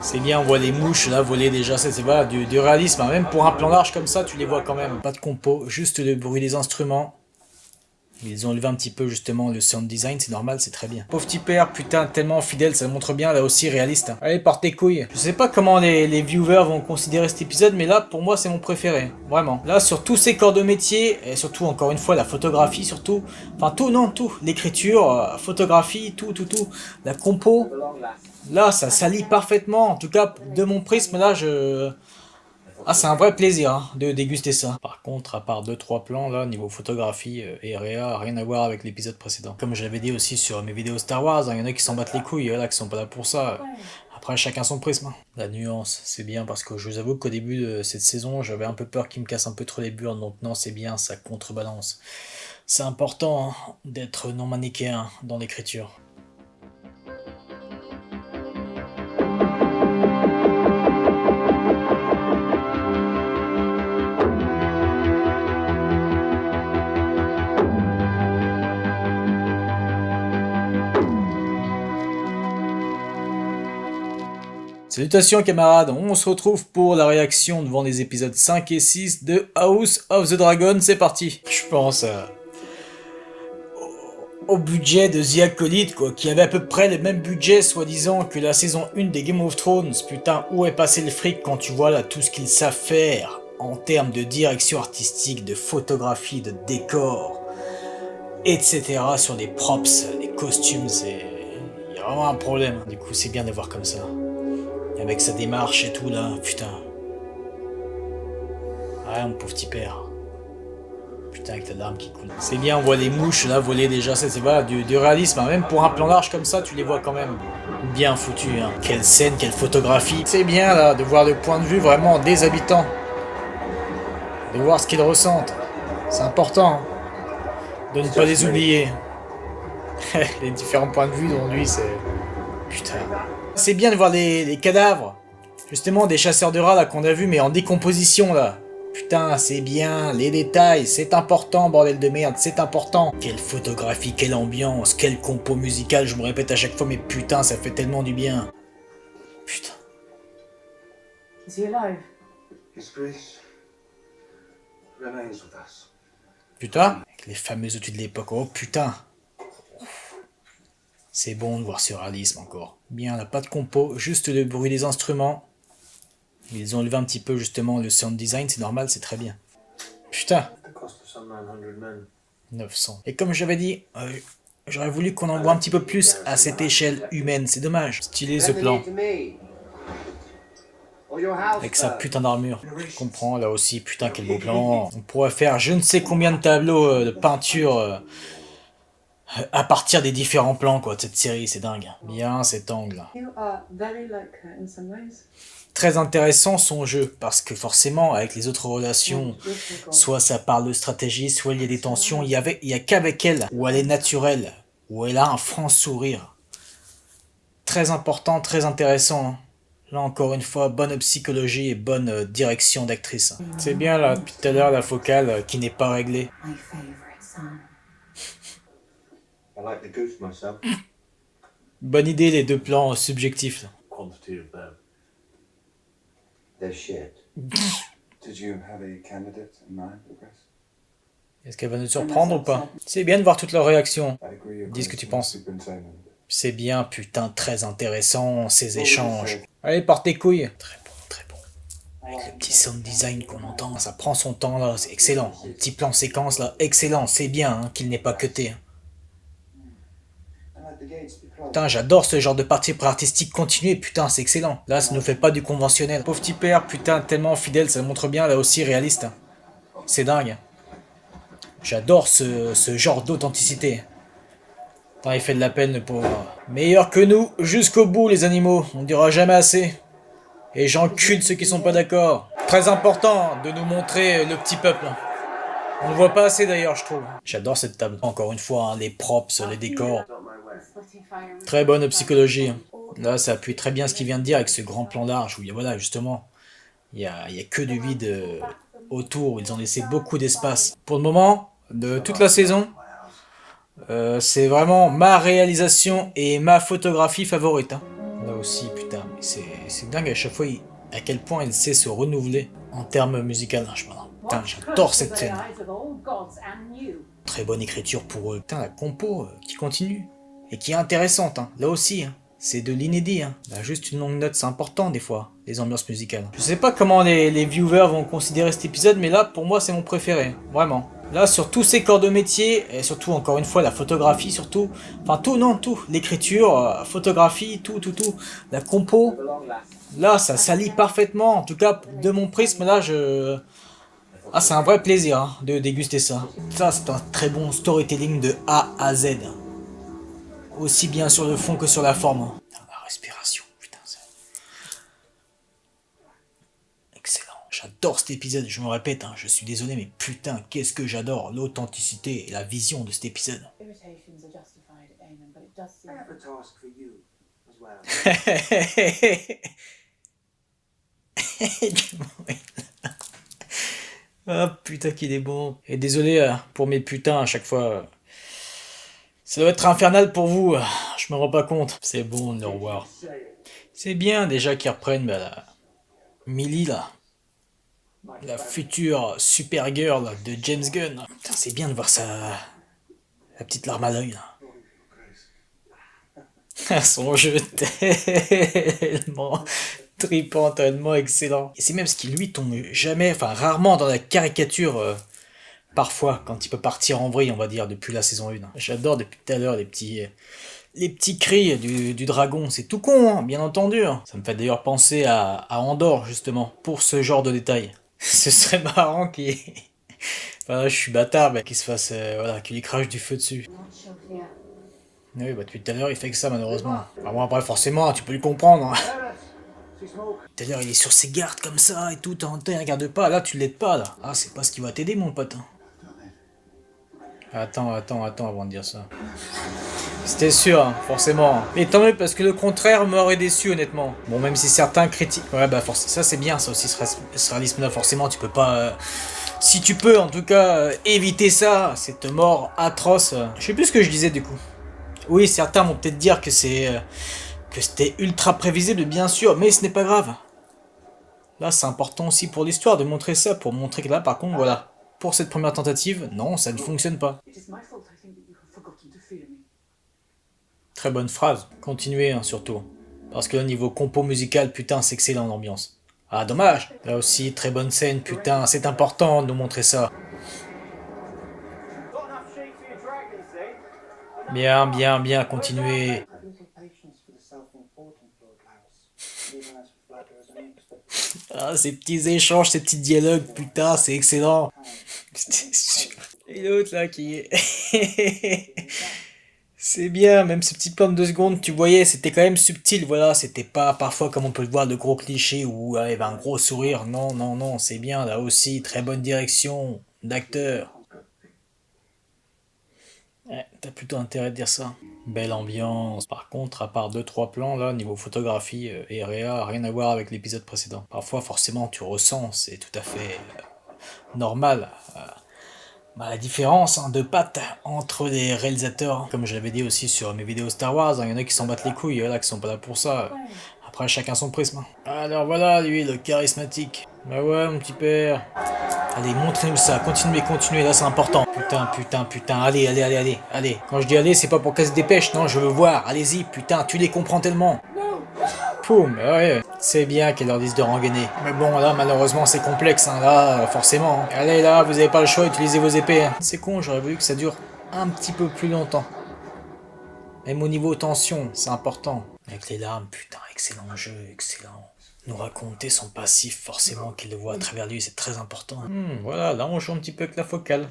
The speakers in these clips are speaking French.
C'est bien, on voit les mouches là voler déjà, c'est voilà, du réalisme, hein. Même pour un plan large comme ça, tu les vois quand même. Pas de compo, juste le bruit des instruments. Ils ont levé un petit peu justement le sound design, c'est normal, c'est très bien. Pauvre petit père, putain, tellement fidèle, ça montre bien, là aussi réaliste. Allez, porte tes couilles. Je sais pas comment les viewers vont considérer cet épisode, mais là, pour moi, c'est mon préféré. Vraiment. Là, sur tous ces corps de métier, et surtout, encore une fois, la photographie, surtout. Enfin, tout, non, tout. L'écriture, photographie, tout. La compo. Là, ça s'allie parfaitement. En tout cas, de mon prisme, là, Ah, c'est un vrai plaisir hein, de déguster ça. Par contre, à part 2-3 plans, là, niveau photographie et réa, rien à voir avec l'épisode précédent. Comme je l'avais dit aussi sur mes vidéos Star Wars, il y en a qui s'en battent les couilles, il y en a qui sont pas là pour ça. Après, chacun son prisme. Hein. La nuance, c'est bien parce que je vous avoue qu'au début de cette saison, j'avais un peu peur qu'il me casse un peu trop les burnes, donc non, c'est bien, ça contrebalance. C'est important hein, d'être non manichéen dans l'écriture. Salutations camarades, on se retrouve pour la réaction devant les épisodes 5 et 6 de House of the Dragon, c'est parti. Je pense au budget de The Acolyte, quoi, qui avait à peu près le même budget, soi-disant, que la saison 1 des Game of Thrones. Putain, où est passé le fric quand tu vois là tout ce qu'ils savent faire en termes de direction artistique, de photographie, de décor, etc. sur les props, les costumes, c'est... Il y a vraiment un problème. Du coup, c'est bien de voir comme ça. Avec sa démarche et tout là, putain. Ouais, mon pauvre petit père. Putain, avec ta larme qui coule. C'est bien, on voit les mouches là voler déjà, c'est voilà, du réalisme. Hein. Même pour un plan large comme ça, tu les vois quand même. Bien foutu, hein. Quelle scène, quelle photographie. C'est bien là, de voir le point de vue vraiment des habitants. De voir ce qu'ils ressentent. C'est important. Hein. De ne pas les oublier. Les différents points de vue dont lui, c'est... Putain. C'est bien de voir les cadavres. Justement, des chasseurs de rats là qu'on a vu, mais en décomposition là. Putain, c'est bien, les détails, c'est important, bordel de merde, c'est important. Quelle photographie, quelle ambiance, quel compo musical, je me répète à chaque fois, mais putain, ça fait tellement du bien. Putain. Is he alive? His grace remains with us. Putain, avec les fameux outils de l'époque, oh putain. C'est bon de voir ce réalisme encore. Bien, là, pas de compo, juste le bruit des instruments. Ils ont levé un petit peu justement le sound design, c'est normal, c'est très bien. Putain. 900. Et comme j'avais dit, j'aurais voulu qu'on en voit un petit peu plus à cette échelle humaine, c'est dommage. Stylé ce plan. Avec sa putain d'armure. Je comprends, là aussi, putain quel beau plan. On pourrait faire je ne sais combien de tableaux de peinture à partir des différents plans quoi de cette série, c'est dingue. Bien cet angle. You are very like her in some ways. Très intéressant son jeu, parce que forcément, avec les autres relations, soit ça parle de stratégie, soit il y a des tensions, il y a qu'avec elle, où elle est naturelle, où elle a un franc sourire. Très important, très intéressant. Hein. Là encore une fois, bonne psychologie et bonne direction d'actrice. C'est bien là, depuis tout à l'heure, la focale qui n'est pas réglée. My favorite son. I like the goose myself. Bonne idée les deux plans subjectifs. Là. Quantity of them. They're shit. Did you have a candidate in mind, Chris? Est-ce qu'elle va nous surprendre ou pas? C'est bien de voir toutes leurs réactions. I agree. Dis ce que tu penses. Superintendent. C'est bien, putain, très intéressant, ces échanges. Allez, porte tes couilles. Très bon, très bon. Avec le petit sound design qu'on entend, ça prend son temps là, c'est excellent. Le petit plan séquence là, excellent, c'est bien hein, qu'il n'est pas cuté. Putain, j'adore ce genre de partie artistique continue, putain, c'est excellent. Là, ça ne fait pas du conventionnel. Pauvre petit père, putain, tellement fidèle, ça montre bien, là aussi réaliste. C'est dingue. J'adore ce genre d'authenticité. Putain, il fait de la peine, le pauvre. Meilleur que nous, jusqu'au bout, les animaux. On dira jamais assez. Et j'encule ceux qui sont pas d'accord. Très important de nous montrer le petit peuple. On ne voit pas assez d'ailleurs, je trouve. J'adore cette table. Encore une fois, hein, les props, les décors. Très bonne psychologie. Là, ça appuie très bien ce qu'il vient de dire avec ce grand plan large où il y a, voilà, justement, il y a que du vide autour. Ils ont laissé beaucoup d'espace. Pour le moment, de toute la saison, c'est vraiment ma réalisation et ma photographie favorite. Hein. Là aussi, putain, mais c'est dingue à chaque fois à quel point il sait se renouveler en termes musicaux. Putain, j'adore cette scène. Très bonne écriture pour eux. Putain, la compo qui continue et qui est intéressante. Hein. Là aussi, hein. C'est de l'inédit. Hein. Bah, juste une longue note, c'est important des fois, les ambiances musicales. Je sais pas comment les viewers vont considérer cet épisode, mais là, pour moi, c'est mon préféré. Vraiment. Là, sur tous ces corps de métier, et surtout, encore une fois, la photographie, surtout. Enfin, tout, non, tout. L'écriture, photographie, tout. La compo. Là, ça s'allie parfaitement. En tout cas, de mon prisme, là, Ah, c'est un vrai plaisir hein, de déguster ça. Ça, c'est un très bon storytelling de A à Z. Aussi bien sur le fond que sur la forme. La respiration, putain, c'est... Excellent. J'adore cet épisode, je me répète, hein, je suis désolé, mais putain, qu'est-ce que j'adore l'authenticité et la vision de cet épisode. Irritations are justified, Eamon, but it does seem... I have a task for you as well. Ah putain qu'il est bon. Et désolé pour mes putains à chaque fois. Ça doit être infernal pour vous, je me rends pas compte. C'est bon de le revoir. C'est bien déjà qu'ils reprennent la Millie là. La future Supergirl de James Gunn. Putain, c'est bien de voir ça. La petite larme à l'œil là. Son jeu tellement trippant, tellement excellent. Et c'est même ce qui lui tombe jamais, enfin rarement dans la caricature, parfois, quand il peut partir en vrille, on va dire, depuis la saison 1. J'adore depuis tout à l'heure les petits cris du dragon, c'est tout con, hein, bien entendu. Ça me fait d'ailleurs penser à Andorre, justement, pour ce genre de détails. Ce serait marrant qu'il... Enfin, je suis bâtard, mais qu'il se fasse, voilà, qu'il lui crache du feu dessus. Oui, bah depuis tout à l'heure, il fait que ça, malheureusement. Enfin, bon, après, forcément, tu peux le comprendre. Hein. Tout à l'heure, il est sur ses gardes comme ça et tout, il regarde pas. Là, tu l'aides pas, là. Ah, c'est pas ce qui va t'aider, mon pote. Hein. Attends avant de dire ça. C'était sûr, hein, forcément. Mais tant mieux, parce que le contraire m'aurait déçu, honnêtement. Bon, même si certains critiquent... Ouais, bah, ça, c'est bien, ça aussi, ce réalisme-là, forcément, tu peux pas... Si tu peux, en tout cas, éviter ça, cette mort atroce... Je sais plus ce que je disais, du coup. Oui, certains vont peut-être dire que c'était ultra prévisible, bien sûr, mais ce n'est pas grave. Là, c'est important aussi pour l'histoire de montrer ça, pour montrer que là, par contre, voilà, pour cette première tentative, non, ça ne fonctionne pas. It is my fault I think that you have forgotten to fear me. Très bonne phrase, continuez hein, surtout. Parce que au niveau compo musical, putain, c'est excellent l'ambiance. Ah, dommage. Là aussi, très bonne scène, putain, c'est important de nous montrer ça. Bien, continuez. Ah, ces petits échanges, ces petits dialogues, putain, c'est excellent. Et l'autre là qui est... C'est bien, même ce petit plan de 2 secondes, tu voyais, c'était quand même subtil, voilà, c'était pas parfois comme on peut le voir, de gros clichés où il y avait un gros sourire, non, c'est bien, là aussi, très bonne direction d'acteur. Ouais, t'as plutôt intérêt de dire ça. Belle ambiance. Par contre, à part 2-3 plans, là, niveau photographie et réa, rien à voir avec l'épisode précédent. Parfois, forcément, tu ressens, c'est tout à fait normal. La différence hein, de pattes entre les réalisateurs, comme je l'avais dit aussi sur mes vidéos Star Wars, il y en a qui s'en battent les couilles, là, qui sont pas là pour ça. Après, chacun son prisme. Alors voilà, lui, le charismatique. Bah ouais, mon petit père. Allez, montrez-nous ça, continuez, là c'est important. Putain, allez. Quand je dis allez, c'est pas pour qu'elle se dépêche, non, je veux voir, allez-y, putain, tu les comprends tellement. Poum, ouais, c'est bien qu'elle leur dise de rengainer. Mais bon, là, malheureusement, c'est complexe, hein, là, forcément. Hein. Allez, là, vous avez pas le choix, utilisez vos épées. Hein. C'est con, j'aurais voulu que ça dure un petit peu plus longtemps. Même au niveau tension, c'est important. Avec les larmes, putain, excellent jeu, excellent. Nous raconter son passif, forcément qu'il le voit à travers lui, c'est très important. Voilà, là on joue un petit peu avec la focale.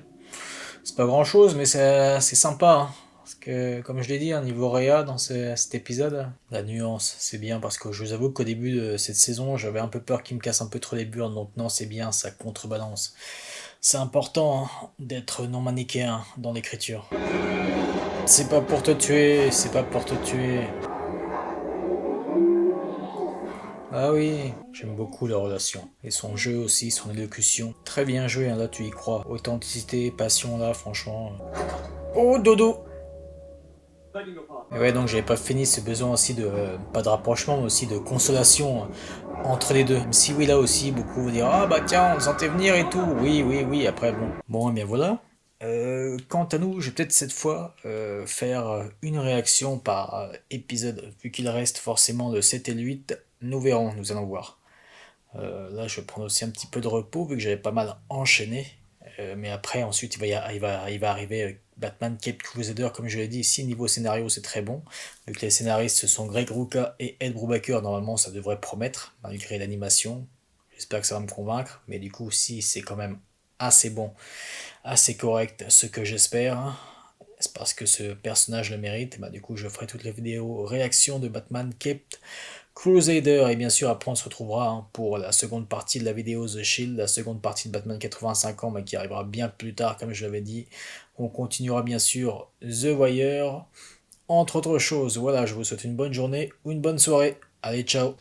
C'est pas grand chose, mais c'est sympa. Hein. Parce que, comme je l'ai dit, niveau réa dans cet épisode, la nuance, c'est bien parce que je vous avoue qu'au début de cette saison, j'avais un peu peur qu'il me casse un peu trop les burnes, donc non, c'est bien, ça contrebalance. C'est important hein, d'être non manichéen dans l'écriture. C'est pas pour te tuer, c'est pas pour te tuer. Ah oui, j'aime beaucoup leur relation. Et son jeu aussi, son élocution. Très bien joué, hein, là tu y crois. Authenticité, passion là, franchement. Oh, dodo! Begging your pardon. Et ouais, donc j'avais pas fini ce besoin aussi de, pas de rapprochement, mais aussi de consolation entre les deux. Même si oui, là aussi, beaucoup vont dire, ah bah tiens, on le sentait venir et tout. Oui, oui, oui, après bon. Bon, et bien voilà. Quant à nous, je vais peut-être cette fois faire une réaction par épisode, vu qu'il reste forcément le 7 et le 8, nous verrons, nous allons voir. Là, je vais prendre aussi un petit peu de repos, vu que j'avais pas mal enchaîné. Mais après, ensuite, il va arriver Batman Cape Crusader, comme je l'ai dit ici, niveau scénario, c'est très bon. Vu que les scénaristes sont Greg Rucka et Ed Brubaker, normalement, ça devrait promettre, malgré l'animation. J'espère que ça va me convaincre, mais du coup, si c'est quand même assez bon, assez correct, ce que j'espère, c'est parce que ce personnage le mérite. Bah, du coup, je ferai toutes les vidéos réactions de Batman Cape Crusader, et bien sûr après on se retrouvera pour la seconde partie de la vidéo The Shield, la seconde partie de Batman 85 ans, mais qui arrivera bien plus tard comme je l'avais dit. On continuera bien sûr The Wire, entre autres choses. Voilà, je vous souhaite une bonne journée ou une bonne soirée. Allez, ciao.